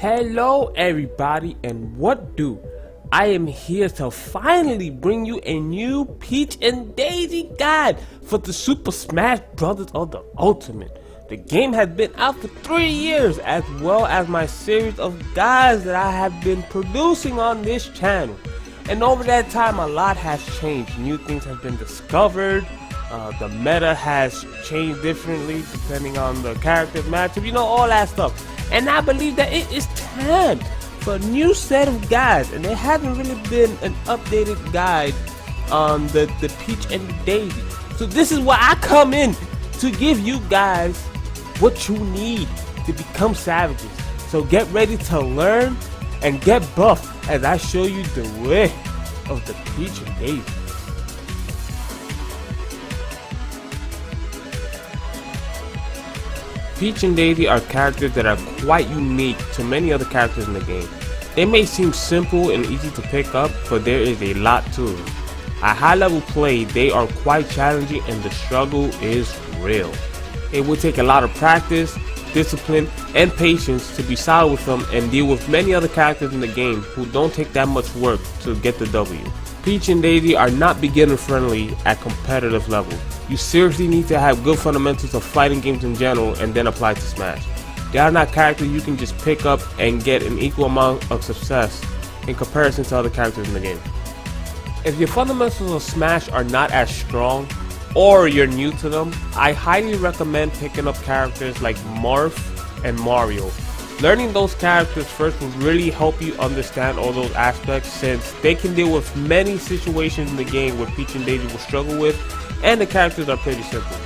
Hello everybody, and what do? I am here to finally bring you a new Peach and Daisy guide for the Super Smash Bros. Of the Ultimate. The game has been out for 3 years, as well as my series of guides that I have been producing on this channel. And over that time, a lot has changed. New things have been discovered. The meta has changed differently depending on the character's matchup, you know, all that stuff. And I believe that it is time for a new set of guides, and there hasn't really been an updated guide on the Peach and the Daisy. So this is where I come in to give you guys what you need to become savages. So get ready to learn and get buffed as I show you the way of the Peach and Daisy. Peach and Daisy are characters that are quite unique to many other characters in the game. They may seem simple and easy to pick up, but there is a lot to them. At high level play, they are quite challenging and the struggle is real. It will take a lot of practice, discipline, and patience to be solid with them and deal with many other characters in the game who don't take that much work to get the W. Peach and Daisy are not beginner friendly at competitive level. You seriously need to have good fundamentals of fighting games in general and then apply to Smash. They are not characters you can just pick up and get an equal amount of success in comparison to other characters in the game. If your fundamentals of Smash are not as strong, or you're new to them, I highly recommend picking up characters like Marth and Mario. Learning those characters first will really help you understand all those aspects, since they can deal with many situations in the game where Peach and Daisy will struggle with, and the characters are pretty simple.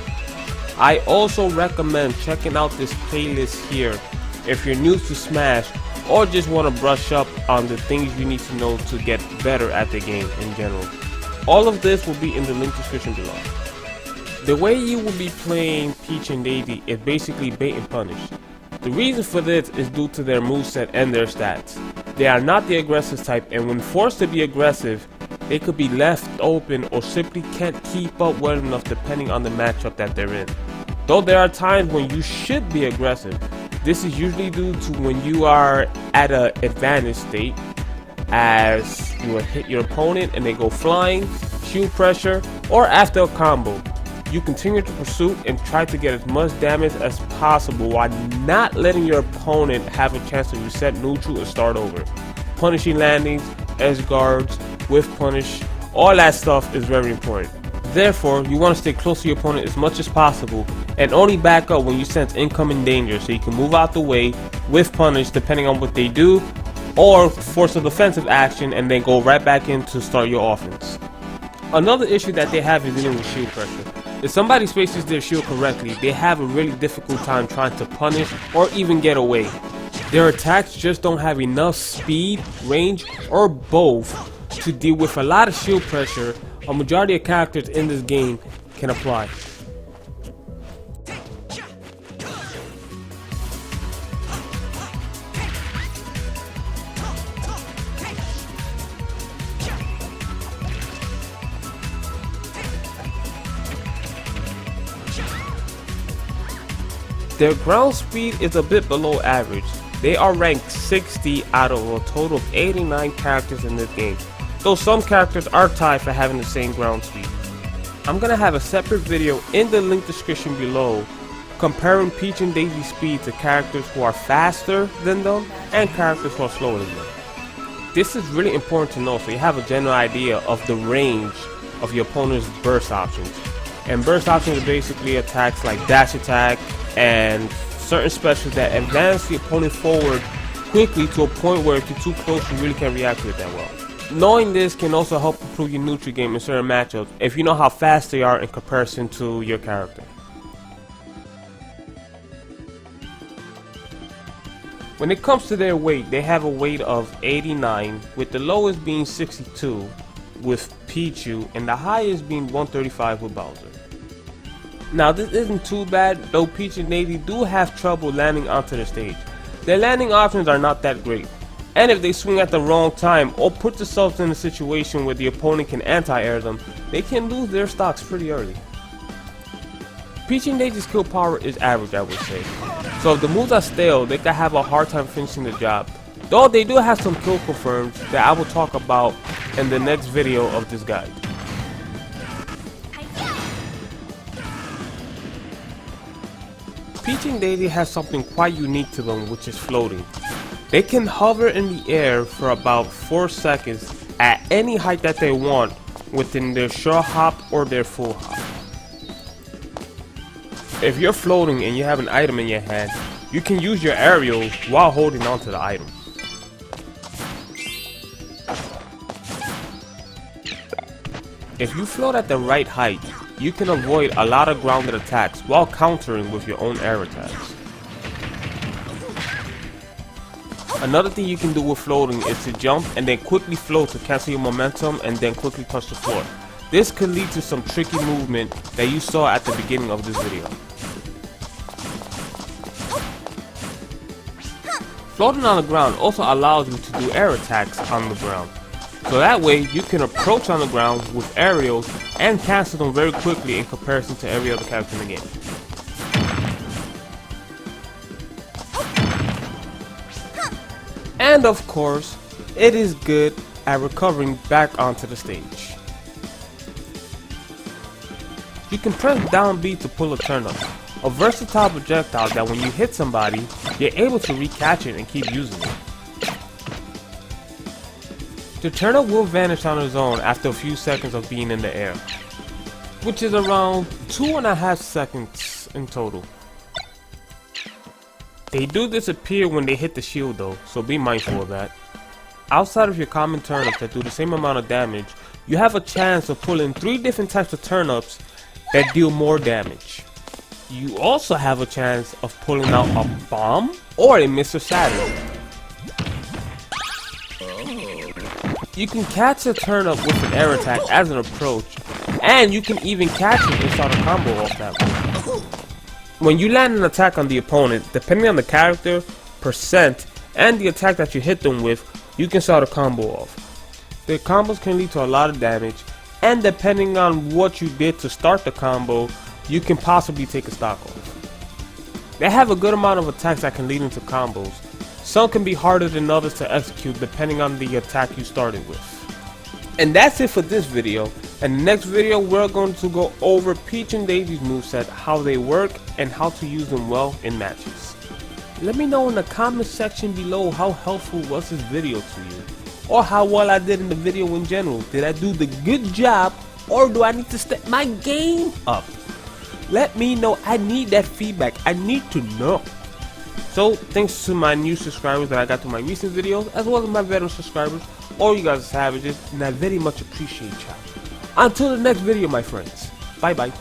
I also recommend checking out this playlist here if you're new to Smash or just want to brush up on the things you need to know to get better at the game in general. All of this will be in the link description below. The way you will be playing Peach and Daisy is basically bait and punish. The reason for this is due to their moveset and their stats. They are not the aggressive type, and when forced to be aggressive, they could be left open or simply can't keep up well enough depending on the matchup that they're in. Though there are times when you should be aggressive, this is usually due to when you are at an advantage state, as you will hit your opponent and they go flying, shield pressure, or after a combo. You continue to pursue and try to get as much damage as possible while not letting your opponent have a chance to reset neutral and start over. Punishing landings, edge guards, whiff punish, all that stuff is very important. Therefore, you want to stay close to your opponent as much as possible and only back up when you sense incoming danger, so you can move out the way, whiff punish depending on what they do, or force a defensive action and then go right back in to start your offense. Another issue that they have is dealing with shield pressure. If somebody spaces their shield correctly, they have a really difficult time trying to punish or even get away. Their attacks just don't have enough speed, range, or both to deal with a lot of shield pressure a majority of characters in this game can apply. Their ground speed is a bit below average. They are ranked 60 out of a total of 89 characters in this game, though some characters are tied for having the same ground speed. I'm gonna have a separate video in the link description below comparing Peach and Daisy speed to characters who are faster than them and characters who are slower than them. This is really important to know so you have a general idea of the range of your opponent's burst options. And burst options are basically attacks like dash attack and certain specials that advance the opponent forward quickly to a point where if you're too close you really can't react to it that well. Knowing this can also help improve your neutral game in certain matchups if you know how fast they are in comparison to your character. When it comes to their weight, they have a weight of 89, with the lowest being 62 with Pichu and the highest being 135 with Bowser. Now this isn't too bad, though Peach and Daisy do have trouble landing onto the stage. Their landing options are not that great, and if they swing at the wrong time or put themselves in a situation where the opponent can anti-air them, they can lose their stocks pretty early. Peach and Daisy's kill power is average, I would say. So if the moves are stale, they can have a hard time finishing the job. Though they do have some kill confirms that I will talk about in the next video of this guide. Peach and Daisy has something quite unique to them, which is floating. They can hover in the air for about 4 seconds at any height that they want within their short hop or their full hop. If you're floating and you have an item in your hand, you can use your aerial while holding onto the item. If you float at the right height, you can avoid a lot of grounded attacks while countering with your own air attacks. Another thing you can do with floating is to jump and then quickly float to cancel your momentum and then quickly touch the floor. This could lead to some tricky movement that you saw at the beginning of this video. Floating on the ground also allows you to do air attacks on the ground. So that way you can approach on the ground with aerials and cancel them very quickly in comparison to every other character in the game. And of course, it is good at recovering back onto the stage. You can press down B to pull a turnip, a versatile projectile that when you hit somebody, you're able to recatch it and keep using it. The turnip will vanish on its own after a few seconds of being in the air, which is around 2.5 seconds in total. They do disappear when they hit the shield though, so be mindful of that. Outside of your common turnips that do the same amount of damage, you have a chance of pulling 3 different types of turnips that deal more damage. You also have a chance of pulling out a bomb or a Mr. Saturn. You can catch a turnip with an air attack as an approach, and you can even catch it and start a combo off that way. When you land an attack on the opponent, depending on the character, percent, and the attack that you hit them with, you can start a combo off. The combos can lead to a lot of damage, and depending on what you did to start the combo, you can possibly take a stock off. They have a good amount of attacks that can lead into combos. Some can be harder than others to execute depending on the attack you started with. And that's it for this video. In the next video we're going to go over Peach and Daisy's moveset, how they work, and how to use them well in matches. Let me know in the comment section below how helpful was this video to you, or how well I did in the video in general. Did I do the good job, or do I need to step my game up? Let me know. I need that feedback. I need to know. So thanks to my new subscribers that I got to my recent videos, as well as my veteran subscribers. All you guys are savages, and I very much appreciate y'all. Until the next video, my friends. Bye bye.